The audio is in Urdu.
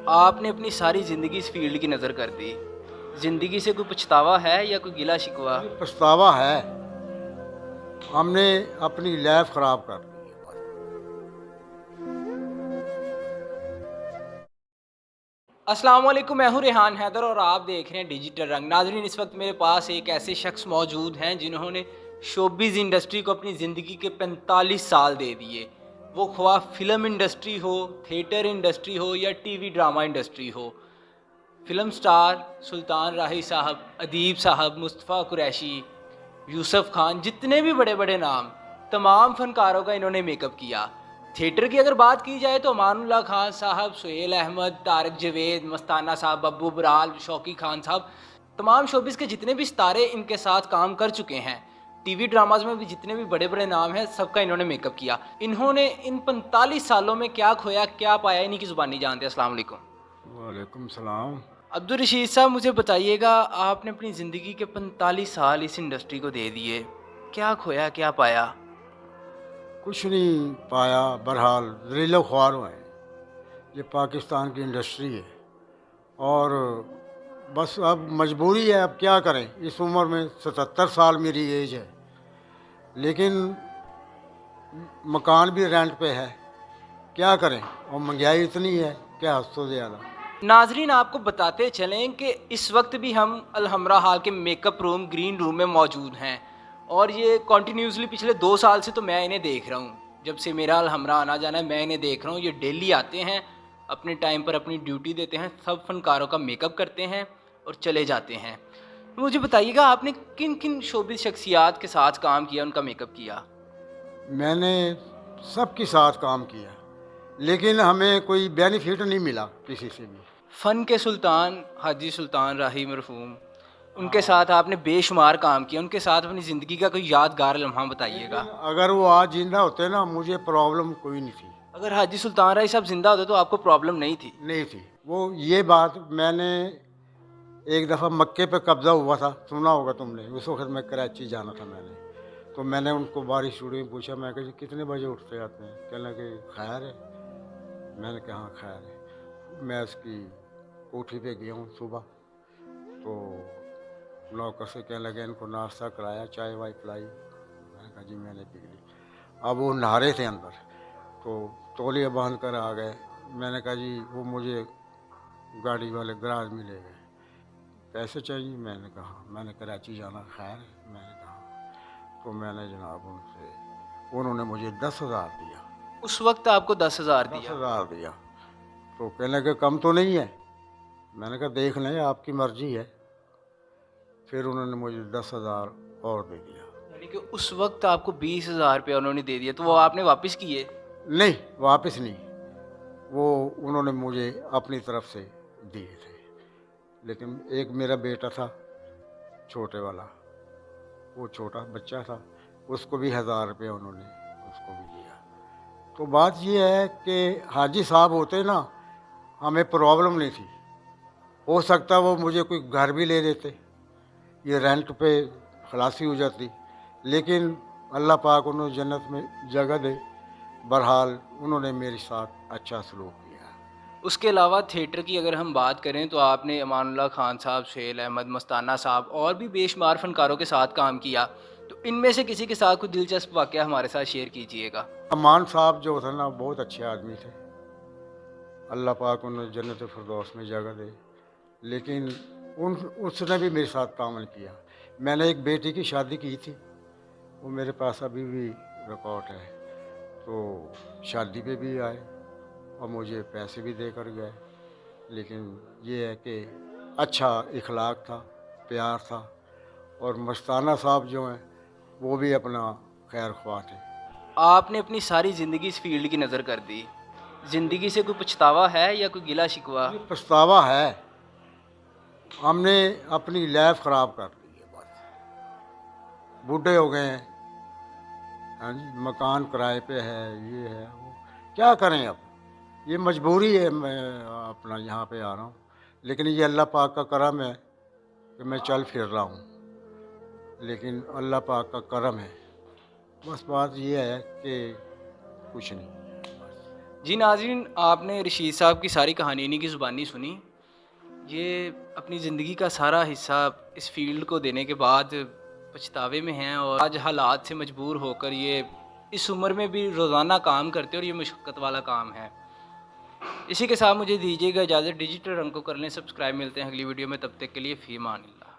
آپ نے اپنی ساری زندگی اس فیلڈ کی نظر کر دی، زندگی سے کوئی پچھتاوا ہے یا کوئی گلا شکوہ؟ پچھتاوا ہے، ہم نے اپنی لائف خراب کر دی ہے بس۔ السلام علیکم، میں ہوں ریحان حیدر اور آپ دیکھ رہے ہیں ڈیجیٹل رنگ۔ ناظرین، اس وقت میرے پاس ایک ایسے شخص موجود ہیں جنہوں نے شوبز انڈسٹری کو اپنی زندگی کے 45 سال دے دیے، وہ خواہ فلم انڈسٹری ہو، تھیٹر انڈسٹری ہو یا ٹی وی ڈرامہ انڈسٹری ہو۔ فلم سٹار سلطان راہی صاحب، ادیب صاحب، مصطفیٰ قریشی، یوسف خان، جتنے بھی بڑے بڑے نام، تمام فنکاروں کا انہوں نے میک اپ کیا۔ تھیٹر کی اگر بات کی جائے تو امان اللہ خان صاحب، سہیل احمد، طارق جاوید، مستانہ صاحب، ابو برال، شوقی خان صاحب، تمام شوبز کے جتنے بھی ستارے ان کے ساتھ کام کر چکے ہیں، ٹی وی ڈراماز میں بھی جتنے بھی بڑے بڑے نام ہیں، سب کا انہوں نے میک اپ کیا۔ انہوں نے ان 45 سالوں میں کیا کھویا، کیا پایا، انہی کی زبانی جانتے ہیں۔ السلام علیکم وعلیکم السلام۔ عبدالرشید صاحب، مجھے بتائیے گا، آپ نے اپنی زندگی کے 45 سال اس انڈسٹری کو دے دیے، کیا کھویا، کیا پایا؟ کچھ نہیں پایا، بہرحال ذلیل و خوار ہیں۔ یہ پاکستان کی انڈسٹری ہے اور بس اب مجبوری ہے، اب کیا کریں۔ اس عمر میں 77 سال میری ایج ہے، لیکن مکان بھی رینٹ پہ ہے، کیا کریں، اور مہنگائی اتنی ہے کہ حد سے زیادہ۔ ناظرین، آپ کو بتاتے چلیں کہ اس وقت بھی ہم الحمرا ہال کے میک اپ روم، گرین روم میں موجود ہیں، اور یہ کنٹینیوسلی پچھلے 2 سال سے تو میں انہیں دیکھ رہا ہوں۔ جب سے میرا الحمرا آنا جانا ہے میں انہیں دیکھ رہا ہوں، یہ ڈیلی آتے ہیں، اپنے ٹائم پر اپنی ڈیوٹی دیتے ہیں، سب فنکاروں کا میک اپ کرتے ہیں اور چلے جاتے ہیں۔ مجھے بتائیے گا، آپ نے کن کن شوبز شخصیات کے ساتھ کام کیا، ان کا میک اپ کیا؟ میں نے سب کے ساتھ کام کیا، لیکن ہمیں کوئی بینیفٹ نہیں ملا کسی سے بھی۔ فن کے سلطان حاجی سلطان راہی مرحوم، ان کے ساتھ آپ نے بے شمار کام کیا، ان کے ساتھ اپنی زندگی کا کوئی یادگار لمحہ بتائیے گا۔ لیکن اگر وہ آج زندہ ہوتے نا، مجھے پرابلم کوئی نہیں تھی۔ اگر حاجی سلطان راہی صاحب زندہ ہوتے تو آپ کو پرابلم نہیں تھی؟ نہیں تھی وہ، یہ بات میں نے ایک دفعہ مکے پہ قبضہ ہوا تھا، سنا ہوگا تم نے، اس وقت میں کراچی جانا تھا میں نے، تو میں نے ان کو بارش شروع میں پوچھا، میں کہ جی کتنے بجے اٹھتے آتے ہیں؟ کہنے لگے خیر ہے۔ میں نے کہا ہاں خیر ہے۔ میں اس کی کوٹھی پہ گیا ہوں صبح، تو نوکر سے کہنے لگے ان کو ناشتہ کرایا، چائے وائے پلائی؟ میں نے کہا جی میں نے پی لی۔ اب وہ نہارے تھے اندر، تو تولیہ باندھ کر آ گئے۔ میں نے کہا جی وہ مجھے گاڑی والے گراج میں لے گئے، پیسے چاہیے؟ میں نے کہا میں نے کراچی جانا، خیر ہے؟ میں نے کہا تو میں نے جناب ان سے، انہوں نے مجھے 10,000 دیا۔ اس وقت آپ کو 10,000 دس دیا؟ ہزار دیا تو کہنے لگے کم تو نہیں ہے؟ میں نے کہا دیکھ لیں، آپ کی مرضی ہے۔ پھر انہوں نے مجھے 10,000 اور دے دیا۔ یعنی کہ اس وقت آپ کو 20,000 روپیہ انہوں نے دے دیا، تو وہ آپ نے واپس کیے؟ نہیں واپس نہیں، وہ انہوں نے مجھے اپنی طرف سے دیے تھے۔ لیکن ایک میرا بیٹا تھا چھوٹے والا، وہ چھوٹا بچہ تھا، اس کو بھی 1,000 روپے انہوں نے اس کو بھی دیا۔ تو بات یہ ہے کہ حاجی صاحب ہوتے نا، ہمیں پرابلم نہیں تھی، ہو سکتا وہ مجھے کوئی گھر بھی لے دیتے، یہ رینٹ پہ خلاصی ہو جاتی، لیکن اللہ پاک انہوں نے جنت میں جگہ دے، بہرحال انہوں نے میرے ساتھ اچھا سلوک کیا۔ اس کے علاوہ تھیٹر کی اگر ہم بات کریں تو آپ نے امان اللہ خان صاحب، سہیل احمد، مستانہ صاحب اور بھی بے شمار فنکاروں کے ساتھ کام کیا، تو ان میں سے کسی کے ساتھ کوئی دلچسپ واقعہ ہمارے ساتھ شیئر کیجیے گا۔ امان صاحب جو تھا نا، بہت اچھے آدمی تھے، اللہ پاک انہوں نے جنت فردوس میں جگہ دے، لیکن اس نے بھی میرے ساتھ تعاون کیا۔ میں نے ایک بیٹی کی شادی کی تھی، وہ میرے پاس ابھی بھی ریکارڈ ہے، تو شادی پہ بھی آئے اور مجھے پیسے بھی دے کر گئے، لیکن یہ ہے کہ اچھا اخلاق تھا، پیار تھا۔ اور مستانہ صاحب جو ہیں وہ بھی اپنا خیر خواہ تھے۔ آپ نے اپنی ساری زندگی اس فیلڈ کی نظر کر دی، زندگی سے کوئی پچھتاوا ہے یا کوئی گلا شکوہ؟ پچھتاوا ہے، ہم نے اپنی لائف خراب کر دی ہے بس، بوڑھے ہو گئے ہیں، ہاں جی، مکان کرائے پہ ہے، یہ ہے وہ، کیا کریں اب، یہ مجبوری ہے، میں اپنا یہاں پہ آ رہا ہوں، لیکن یہ اللہ پاک کا کرم ہے کہ میں چل پھر رہا ہوں، لیکن اللہ پاک کا کرم ہے، بس بات یہ ہے کہ کچھ نہیں بس۔ جی ناظرین، آپ نے رشید صاحب کی ساری کہانی انہی کی زبانی سنی. یہ اپنی زندگی کا سارا حصہ اس فیلڈ کو دینے کے بعد پچھتاوے میں ہیں، اور آج حالات سے مجبور ہو کر یہ اس عمر میں بھی روزانہ کام کرتے اور یہ مشقت والا کام ہے. اسی کے ساتھ مجھے دیجیے گا اجازت. ڈیجیٹل رنگ کو کر لیں سبسکرائب. ملتے ہیں اگلی ویڈیو میں، تب تک کے لیے فی امان اللہ.